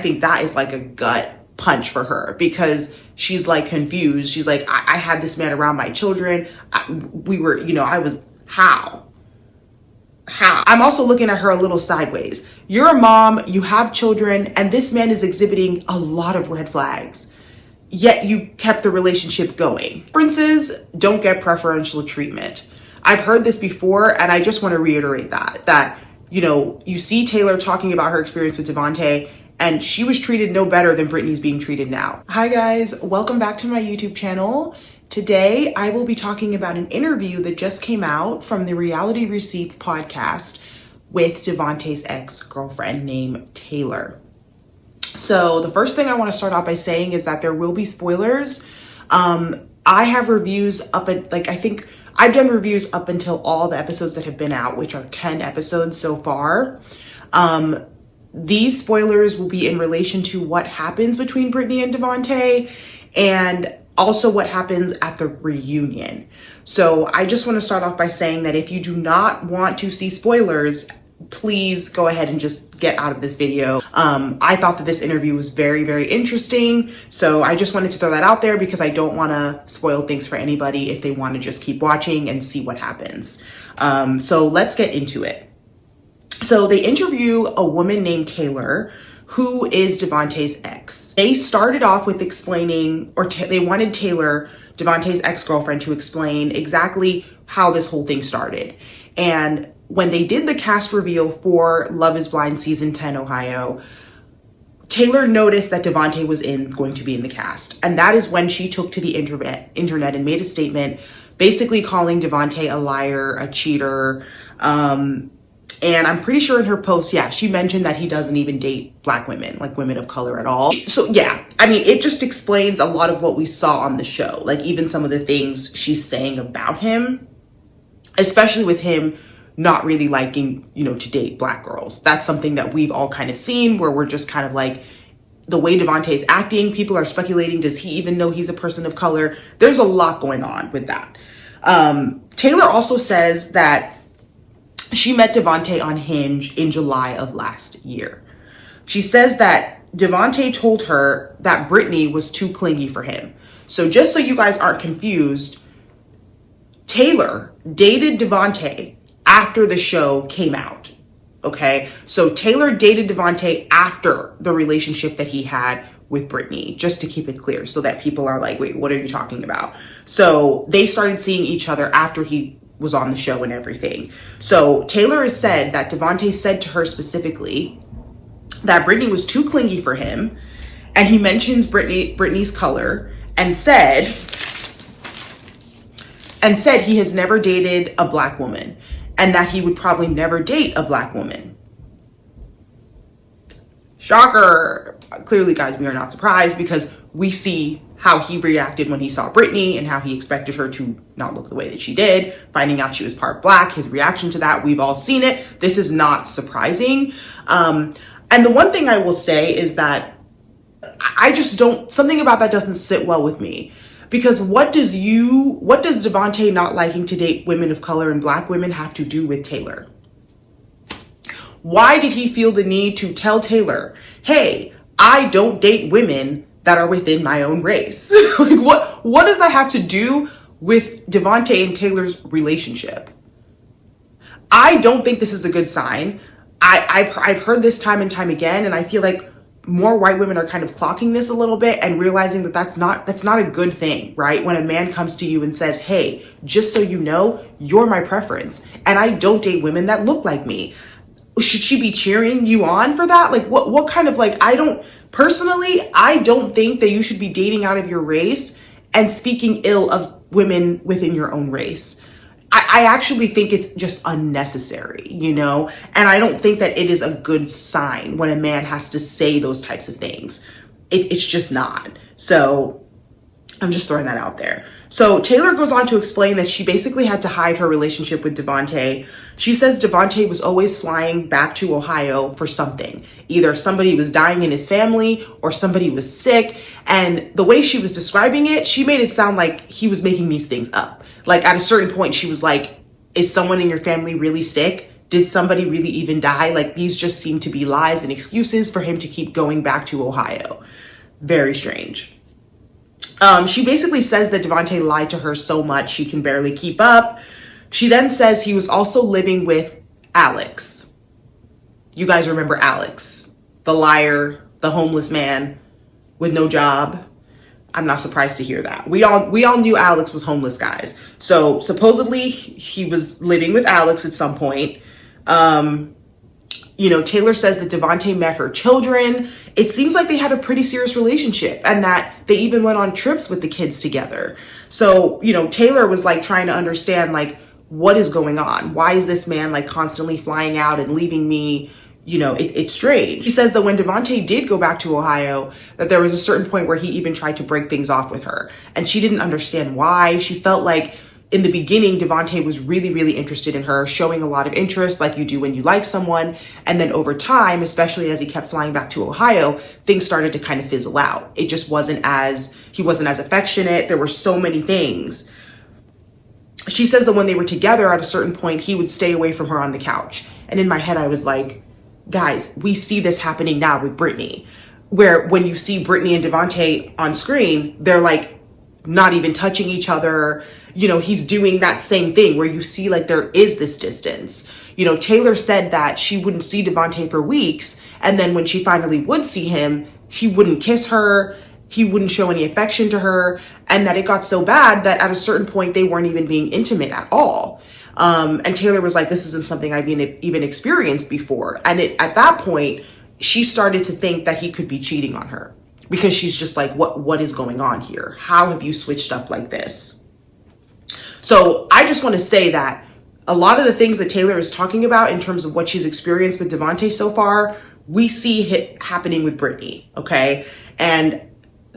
I think that is like a gut punch for her, because she's like confused. She's like, I had this man around my children. I was, how? I'm also looking at her a little sideways. You're a mom, you have children, and this man is exhibiting a lot of red flags, yet you kept the relationship going. Differences don't get preferential treatment. I've heard this before, and I just want to reiterate that, you see Taylor talking about her experience with Devonte, and she was treated no better than Brittany's being treated now. Hi guys, welcome back to my YouTube channel. Today, I will be talking about an interview that just came out from the Reality Receipts podcast with Devonte's ex-girlfriend named Taylor. So the first thing I want to start off by saying is that there will be spoilers. I have reviews I've done reviews up until all the episodes that have been out, which are 10 episodes so far. These spoilers will be in relation to what happens between Brittany and Devonte, and also what happens at the reunion. So I just want to start off by saying that if you do not want to see spoilers, please go ahead and just get out of this video. I thought that this interview was very, very interesting. So I just wanted to throw that out there because I don't want to spoil things for anybody if they want to just keep watching and see what happens. So let's get into it. So they interview a woman named Taylor, who is Devonte's ex. They started off with explaining, they wanted Taylor, Devonte's ex-girlfriend, to explain exactly how this whole thing started. And when they did the cast reveal for Love is Blind Season 10 Ohio, Taylor noticed that Devonte was going to be in the cast. And that is when she took to the internet and made a statement basically calling Devonte a liar, a cheater, and I'm pretty sure in her post, she mentioned that he doesn't even date Black women, like women of color at all. So it just explains a lot of what we saw on the show. Like even some of the things she's saying about him, especially with him not really liking, to date Black girls. That's something that we've all kind of seen, where we're just kind of like, the way Devonte is acting, people are speculating, does he even know he's a person of color? There's a lot going on with that. Taylor also says that she met Devonte on Hinge in July of last year. She says that Devonte told her that Brittany was too clingy for him. So just so you guys aren't confused, Taylor dated Devonte after the show came out. Okay? So Taylor dated Devonte after the relationship that he had with Brittany, just to keep it clear, so that people are like, wait, what are you talking about? So they started seeing each other after he was on the show and everything. So Taylor has said that Devonte said to her specifically that Brittany was too clingy for him, and he mentions Brittany's color and said he has never dated a Black woman and that he would probably never date a Black woman. Shocker. Clearly, guys, we are not surprised because we see how he reacted when he saw Brittany and how he expected her to not look the way that she did, finding out she was part Black, his reaction to that, we've all seen it. This is not surprising. And the one thing I will say is that something about that doesn't sit well with me, because what does Devonte not liking to date women of color and Black women have to do with Taylor? Why did he feel the need to tell Taylor, hey, I don't date women that are within my own race? Like, what does that have to do with Devonte and Taylor's relationship? I don't think this is a good sign. I've heard this time and time again, and I feel like more white women are kind of clocking this a little bit and realizing that that's not a good thing, right? When a man comes to you and says, hey, just so you know, you're my preference, and I don't date women that look like me. Should she be cheering you on for that? Like, what kind of, like, I don't think that you should be dating out of your race and speaking ill of women within your own race. I actually think it's just unnecessary, and I don't think that it is a good sign when a man has to say those types of things. It's just not. So I'm just throwing that out there. So Taylor goes on to explain that she basically had to hide her relationship with Devonte. She says Devonte was always flying back to Ohio for something. Either somebody was dying in his family or somebody was sick. And the way she was describing it, she made it sound like he was making these things up. Like at a certain point, she was like, is someone in your family really sick? Did somebody really even die? Like, these just seem to be lies and excuses for him to keep going back to Ohio. Very strange. She basically says that Devonte lied to her so much she can barely keep up. She then says he was also living with Alex. You guys remember Alex, the liar, the homeless man with no job. I'm not surprised to hear that. We all knew Alex was homeless, guys. So supposedly he was living with Alex at some point. Taylor says that Devonte met her children. It seems like they had a pretty serious relationship and that they even went on trips with the kids together. So, Taylor was like trying to understand, like, what is going on? Why is this man like constantly flying out and leaving me? It's strange. She says that when Devonte did go back to Ohio, that there was a certain point where he even tried to break things off with her. And she didn't understand why. She felt like in the beginning, Devonte was really, really interested in her, showing a lot of interest like you do when you like someone. And then over time, especially as he kept flying back to Ohio, things started to kind of fizzle out. It just he wasn't as affectionate. There were so many things. She says that when they were together at a certain point, he would stay away from her on the couch. And in my head, I was like, guys, we see this happening now with Brittany, where when you see Brittany and Devonte on screen, they're like not even touching each other. He's doing that same thing where you see like there is this distance. Taylor said that she wouldn't see Devonte for weeks. And then when she finally would see him, he wouldn't kiss her. He wouldn't show any affection to her. And that it got so bad that at a certain point, they weren't even being intimate at all. And Taylor was like, this isn't something I've even experienced before. And at that point, she started to think that he could be cheating on her because she's just like, what is going on here? How have you switched up like this? So I just want to say that a lot of the things that Taylor is talking about in terms of what she's experienced with Devonte so far, we see it happening with Brittany. Okay. And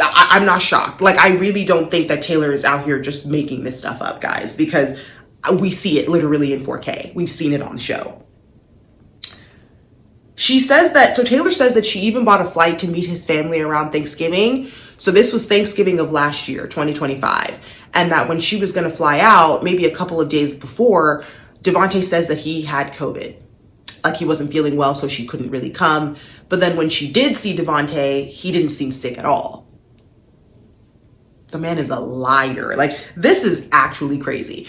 I'm not shocked. Like, I really don't think that Taylor is out here just making this stuff up, guys, because we see it literally in 4K. We've seen it on the show. Taylor says that she even bought a flight to meet his family around Thanksgiving. So this was Thanksgiving of last year, 2025. And that when she was going to fly out, maybe a couple of days before, Devonte says that he had COVID. Like, he wasn't feeling well, so she couldn't really come. But then when she did see Devonte, he didn't seem sick at all. The man is a liar. Like, this is actually crazy.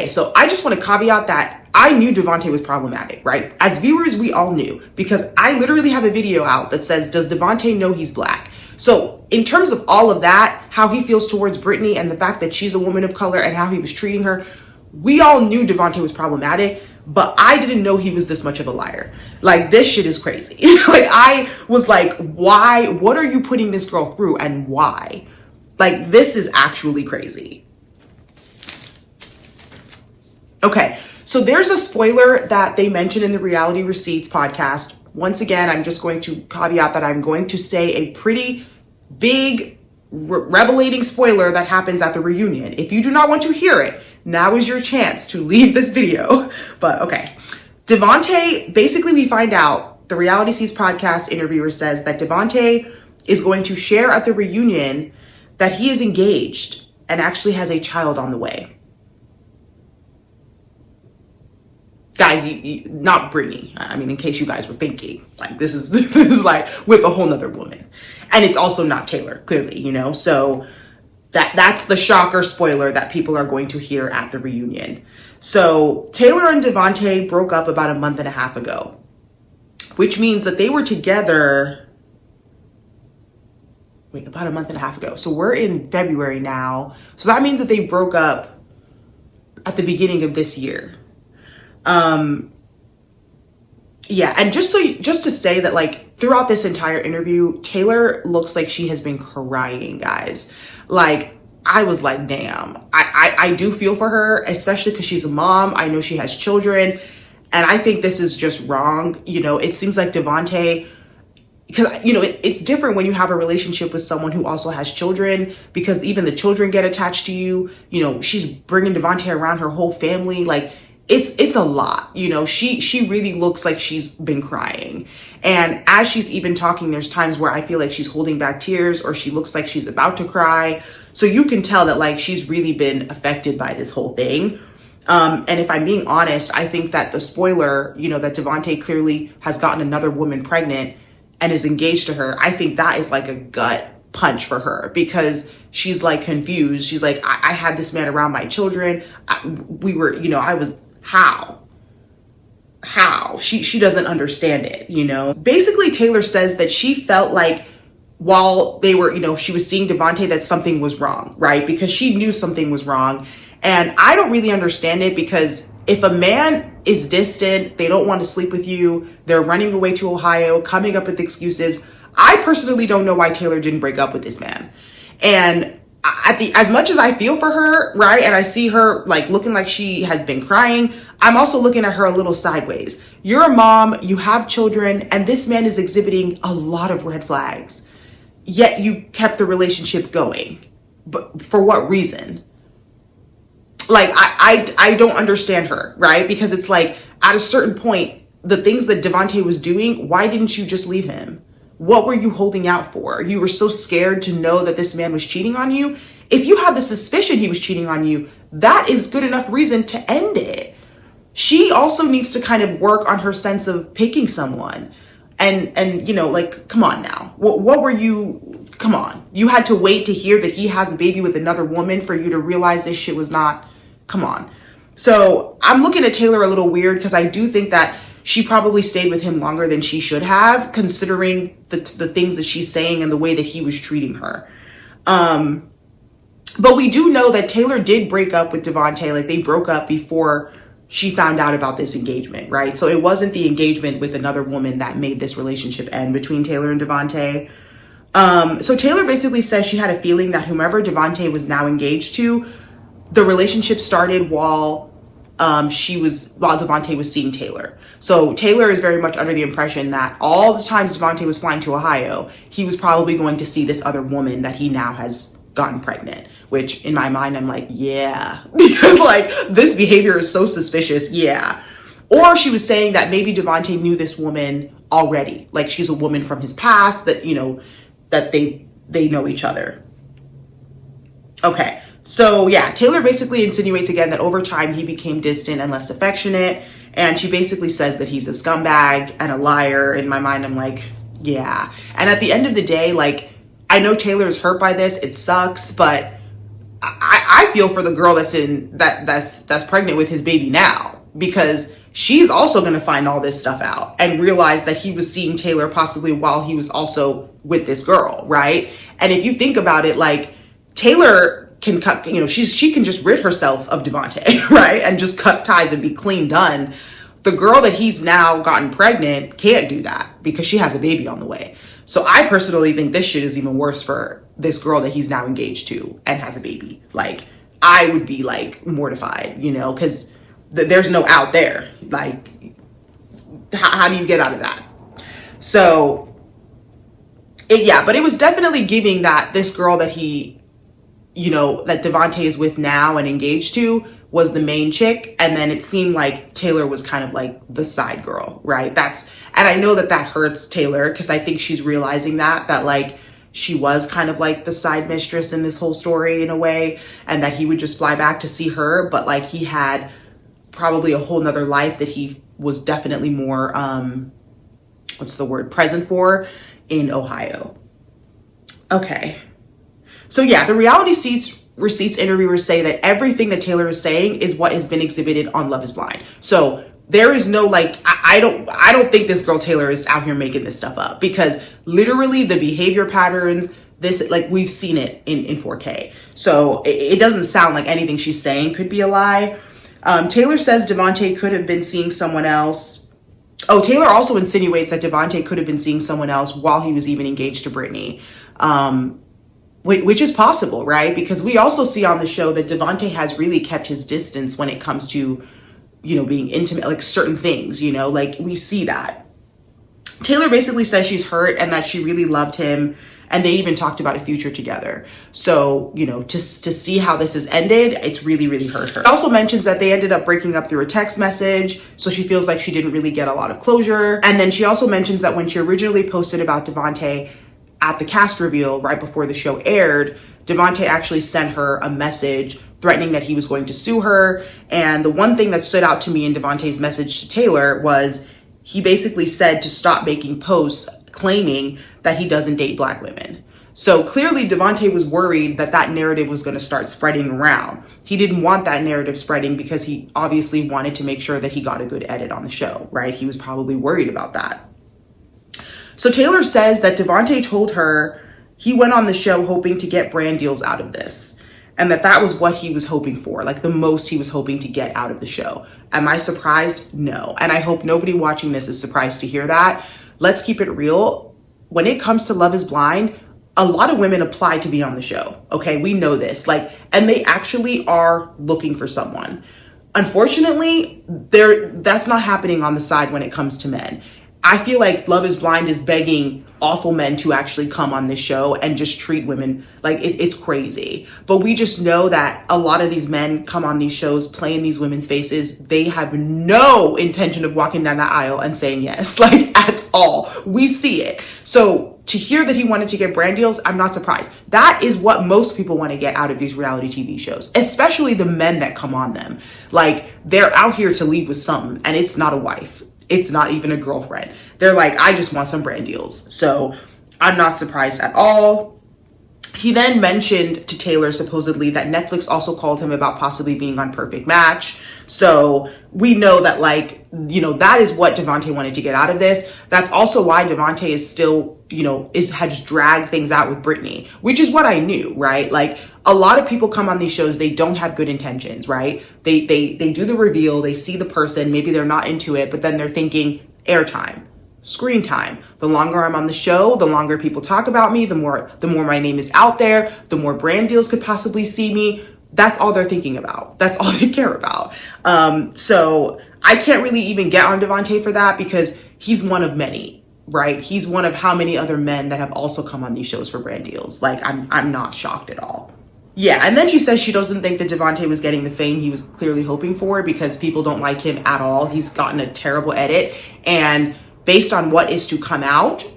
So I just want to caveat that I knew Devonte was problematic, right? As viewers, we all knew, because I literally have a video out that says, does Devonte know he's black? So in terms of all of that, how he feels towards Brittany and the fact that she's a woman of color and how he was treating her, we all knew Devonte was problematic, but I didn't know he was this much of a liar. Like, this shit is crazy. Like, I was like, why? What are you putting this girl through and why? Like, this is actually crazy. Okay, so there's a spoiler that they mentioned in the Reality Receipts podcast. Once again, I'm just going to caveat that I'm going to say a pretty big revelating spoiler that happens at the reunion. If you do not want to hear it, now is your chance to leave this video. But okay, Devonte, basically we find out, the Reality Receipts podcast interviewer says that Devonte is going to share at the reunion that he is engaged and actually has a child on the way. Guys, not Brittany. I mean, in case you guys were thinking, like, this is like with a whole nother woman. And it's also not Taylor, clearly, So that's the shocker spoiler that people are going to hear at the reunion. So Taylor and Devonte broke up about a month and a half ago, which means that they were together about a month and a half ago. So we're in February now. So that means that they broke up at the beginning of this year. Yeah, and just to say that, like, throughout this entire interview, Taylor looks like she has been crying, guys. Like, I was like, damn, I do feel for her, especially because she's a mom. I know she has children, and I think this is just wrong. It seems like Devonte, because, it's different when you have a relationship with someone who also has children, because even the children get attached to you. She's bringing Devonte around her whole family. Like, it's a lot, she really looks like she's been crying. And as she's even talking, there's times where I feel like she's holding back tears or she looks like she's about to cry. So you can tell that, like, she's really been affected by this whole thing. And if I'm being honest, I think that the spoiler, that Devonte clearly has gotten another woman pregnant and is engaged to her, I think that is like a gut punch for her, because she's like confused. She's like, I had this man around my children. I was, how? She doesn't understand it. Basically, Taylor says that she felt like while they were, she was seeing Devonte, that something was wrong, right? Because she knew something was wrong. And I don't really understand it, because if a man is distant, they don't want to sleep with you, they're running away to Ohio, coming up with excuses, I personally don't know why Taylor didn't break up with this man. And as much as I feel for her, right, and I see her like looking like she has been crying, I'm also looking at her a little sideways. You're a mom, you have children, and this man is exhibiting a lot of red flags. Yet you kept the relationship going. But for what reason? Like, I don't understand her, right? Because it's like, at a certain point, the things that Devonte was doing, why didn't you just leave him? What were you holding out for? You were so scared to know that this man was cheating on you. If you had the suspicion he was cheating on you, that is good enough reason to end it. She also needs to kind of work on her sense of picking someone. And like, come on now. What were you, come on. You had to wait to hear that he has a baby with another woman for you to realize this shit was not, come on. So I'm looking at Taylor a little weird, because I do think that she probably stayed with him longer than she should have, considering the things that she's saying and the way that he was treating her. But we do know that Taylor did break up with Devonte. Like, they broke up before she found out about this engagement, right? So it wasn't the engagement with another woman that made this relationship end between Taylor and Devonte. So Taylor basically says she had a feeling that whomever Devonte was now engaged to, the relationship started while Devonte was seeing Taylor. So Taylor is very much under the impression that all the times Devonte was flying to Ohio, he was probably going to see this other woman that he now has gotten pregnant, which in my mind, I'm like, yeah, because like this behavior is so suspicious. Yeah. Or she was saying that maybe Devonte knew this woman already. Like, she's a woman from his past that, that they know each other. Okay. So yeah, Taylor basically insinuates again that over time he became distant and less affectionate. And she basically says that he's a scumbag and a liar. In my mind, I'm like, yeah. And at the end of the day, like, I know Taylor is hurt by this. It sucks, but I feel for the girl that's pregnant with his baby now, because she's also going to find all this stuff out and realize that he was seeing Taylor possibly while he was also with this girl, right? And if you think about it, like, Taylor can cut, she can just rid herself of Devonte, right? And just cut ties and be clean done. The girl that he's now gotten pregnant can't do that because she has a baby on the way. So I personally think this shit is even worse for this girl that he's now engaged to and has a baby. Like, I would be like mortified, because there's no out there. Like, how do you get out of that? So, but it was definitely giving that this girl that he, that Devonte is with now and engaged to was the main chick. And then it seemed like Taylor was kind of like the side girl, right? And I know that hurts Taylor, because I think she's realizing that like she was kind of like the side mistress in this whole story in a way, and that he would just fly back to see her. But like, he had probably a whole nother life that he was definitely more, present for in Ohio. Okay. So yeah, the reality receipts interviewers say that everything that Taylor is saying is what has been exhibited on Love is Blind. So there is no, like, I don't think this girl Taylor is out here making this stuff up, because literally the behavior patterns, this, like, we've seen it in 4K. So it doesn't sound like anything she's saying could be a lie. Taylor says Devonte could have been seeing someone else. Oh, Taylor also insinuates that Devonte could have been seeing someone else while he was even engaged to Brittany. Which is possible, right? Because we also see on the show that Devonte has really kept his distance when it comes to, being intimate, like certain things, like we see that. Taylor basically says she's hurt and that she really loved him, and they even talked about a future together. So, to see how this has ended, it's really, really hurt her. She also mentions that they ended up breaking up through a text message, so she feels like she didn't really get a lot of closure. And then she also mentions that when she originally posted about Devonte, at the cast reveal right before the show aired, Devonte actually sent her a message threatening that he was going to sue her. And the one thing that stood out to me in Devonte's message to Taylor was he basically said to stop making posts claiming that he doesn't date Black women. So clearly Devonte was worried that that narrative was going to start spreading around. He didn't want that narrative spreading because he obviously wanted to make sure that he got a good edit on the show, right? He was probably worried about that. So Taylor says that Devonte told her he went on the show hoping to get brand deals out of this, and that was what he was hoping for, like the most he was hoping to get out of the show. Am I surprised? No. And I hope nobody watching this is surprised to hear that. Let's keep it real. When it comes to Love is Blind, a lot of women apply to be on the show. Okay, we know this. And they actually are looking for someone. Unfortunately, that's not happening on the side when it comes to men. I feel like Love is Blind is begging awful men to actually come on this show and just treat women like it's crazy. But we just know that a lot of these men come on these shows playing these women's faces. They have no intention of walking down that aisle and saying yes, at all. We see it. So to hear that he wanted to get brand deals, I'm not surprised. That is what most people want to get out of these reality TV shows, especially the men that come on them. They're out here to leave with something, and it's not a wife. It's not even a girlfriend. They're like, I just want some brand deals. So I'm not surprised at all. He then mentioned to Taylor supposedly that Netflix also called him about possibly being on Perfect Match. So we know that that is what Devonte wanted to get out of this. That's also why Devonte is still, has dragged things out with Brittany, which is what I knew, right? A lot of people come on these shows, they don't have good intentions, right? They do the reveal, they see the person, maybe they're not into it, but then they're thinking airtime, screen time. The longer I'm on the show, the longer people talk about me, the more my name is out there, the more brand deals could possibly see me. That's all they're thinking about. That's all they care about. So I can't really even get on Devonte for that because he's one of many, right? He's one of how many other men that have also come on these shows for brand deals. I'm not shocked at all. Yeah, and then she says she doesn't think that Devonte was getting the fame he was clearly hoping for because people don't like him at all. He's gotten a terrible edit. And based on what is to come out,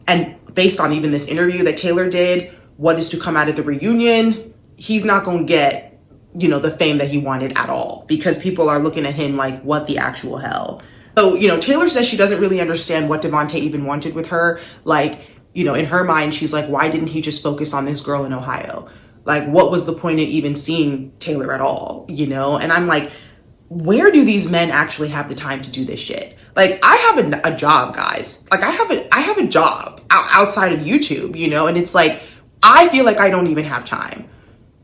and based on even this interview that Taylor did, what is to come out of the reunion, he's not going to get, the fame that he wanted at all because people are looking at him like, what the actual hell? So, Taylor says she doesn't really understand what Devonte even wanted with her. In her mind, she's like, why didn't he just focus on this girl in Ohio? What was the point of even seeing Taylor at all? And I'm like, where do these men actually have the time to do this shit? I have a job, guys. I have a job outside of YouTube, and it's I feel like I don't even have time.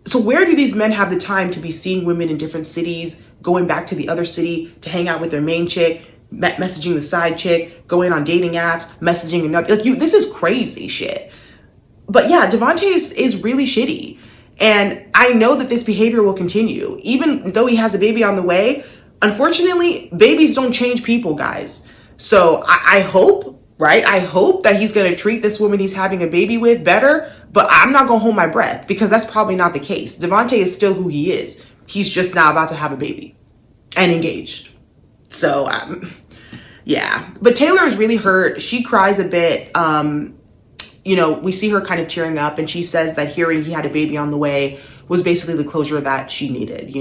So where do these men have the time to be seeing women in different cities, going back to the other city to hang out with their main chick, messaging the side chick, going on dating apps, messaging another, this is crazy shit. But yeah, Devonte is really shitty. And I know that this behavior will continue. Even though he has a baby on the way, unfortunately, babies don't change people, guys. So I hope, right? I hope that he's going to treat this woman he's having a baby with better, but I'm not going to hold my breath because that's probably not the case. Devonte is still who he is. He's just now about to have a baby and engaged. So, yeah. But Taylor is really hurt. She cries a bit. We see her kind of tearing up, and she says that hearing he had a baby on the way was basically the closure that she needed.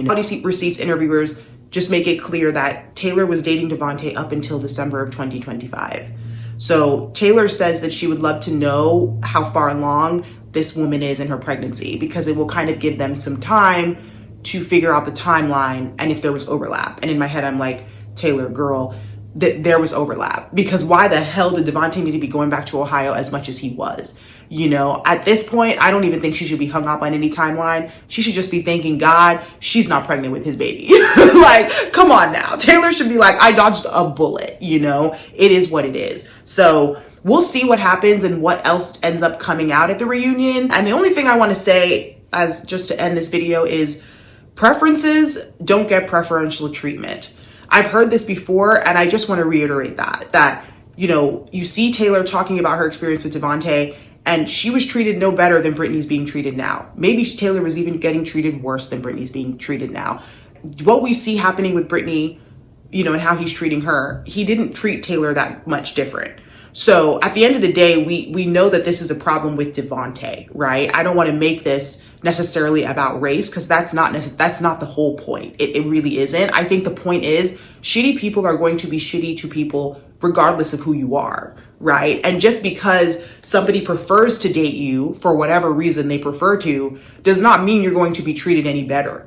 Receipts interviewers just make it clear that Taylor was dating Devonte up until December of 2025. So Taylor says that she would love to know how far along this woman is in her pregnancy because it will kind of give them some time to figure out the timeline and if there was overlap. And in my head, I'm like, Taylor, girl, there was overlap because why the hell did Devonte need to be going back to Ohio as much as he was? At this point, I don't even think she should be hung up on any timeline. She should just be thanking God she's not pregnant with his baby. Come on now. Taylor should be like, I dodged a bullet. It is what it is. So we'll see what happens and what else ends up coming out at the reunion. And the only thing I want to say as just to end this video is preferences don't get preferential treatment. I've heard this before, and I just want to reiterate that, you see Taylor talking about her experience with Devonte, and she was treated no better than Brittany's being treated now. Maybe Taylor was even getting treated worse than Brittany's being treated now. What we see happening with Brittany, and how he's treating her, he didn't treat Taylor that much different. So at the end of the day, we know that this is a problem with Devonte, right? I don't want to make this necessarily about race because that's not the whole point. It really isn't. I think the point is shitty people are going to be shitty to people regardless of who you are, right? And just because somebody prefers to date you for whatever reason they prefer to does not mean you're going to be treated any better.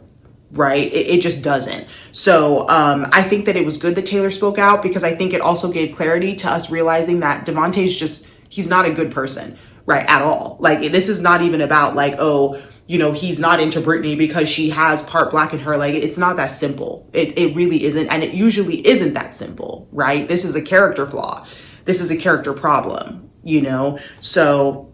Right? It just doesn't. So I think that it was good that Taylor spoke out because I think it also gave clarity to us realizing that Devontae's he's not a good person, right? At all. Like, this is not even about like, oh, he's not into Britney because she has part black in her. Like, it's not that simple. It really isn't. And it usually isn't that simple, right? This is a character flaw. This is a character problem, So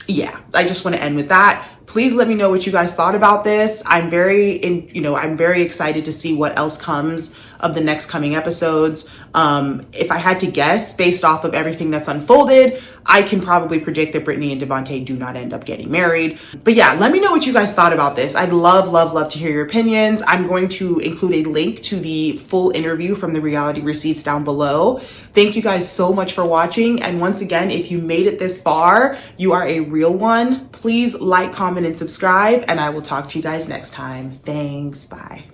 yeah, I just want to end with that. Please let me know what you guys thought about this. I'm very excited to see what else comes of the next coming episodes. If I had to guess based off of everything that's unfolded, I can probably predict that Brittany and Devonte do not end up getting married. But yeah, let me know what you guys thought about this. I'd love to hear your opinions. I'm going to include a link to the full interview from the Reality Receipts down below. Thank you guys so much for watching. And once again, if you made it this far, you are a real one. Please like, comment, and subscribe, and I will talk to you guys next time. Thanks. Bye.